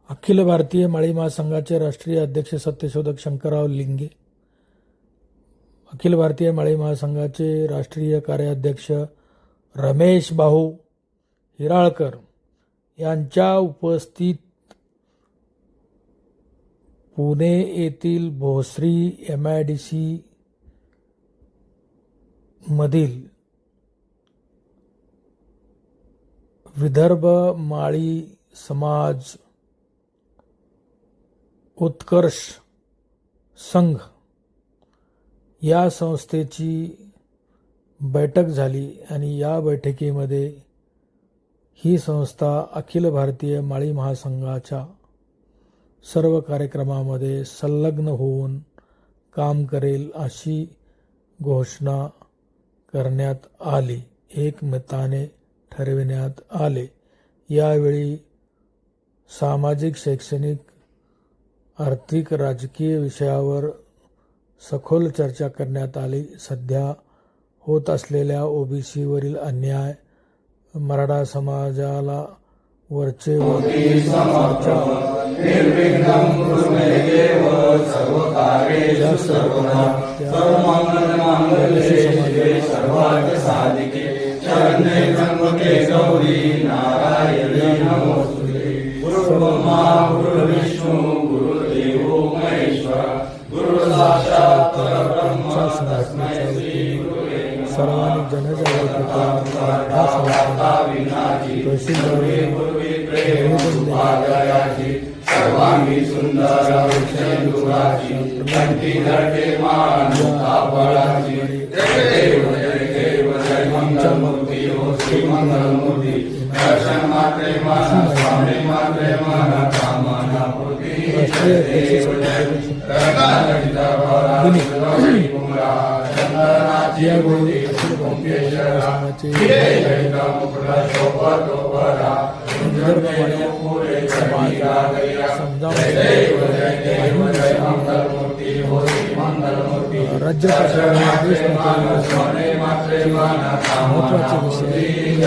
अखिल भारतीय माळी महासंघाचे राष्ट्रीय अध्यक्ष सत्यशोधक शंकरराव लिंगे, अखिल भारतीय माळी महासंघाचे राष्ट्रीय कार्याध्यक्ष रमेश भाऊ हिराळकर यांच्या उपस्थित पुणे येथील भोसरी MIDC मधील विदर्भ माळी समाज उत्कर्ष संघ या संस्थेची बैठक झाली आणि या बैठकीमध्ये ही संस्था अखिल भारतीय माळी महासंघाच्या सर्व कार्यक्रमामध्ये संलग्न होऊन काम करेल अशी घोषणा करण्यात आली, एकमताने ठरविण्यात आले। यावेळी सामाजिक, शैक्षणिक, आर्थिक, राजकीय विषयावर सखोल चर्चा करण्यात आली। सध्या होत असलेल्या OBC वरील अन्याय, मराठा समाजाला वरचे सर्वांनी जनजागृती यावेळी अखिल भारतीय महासंघाचे राज्य महत्वाचे विषय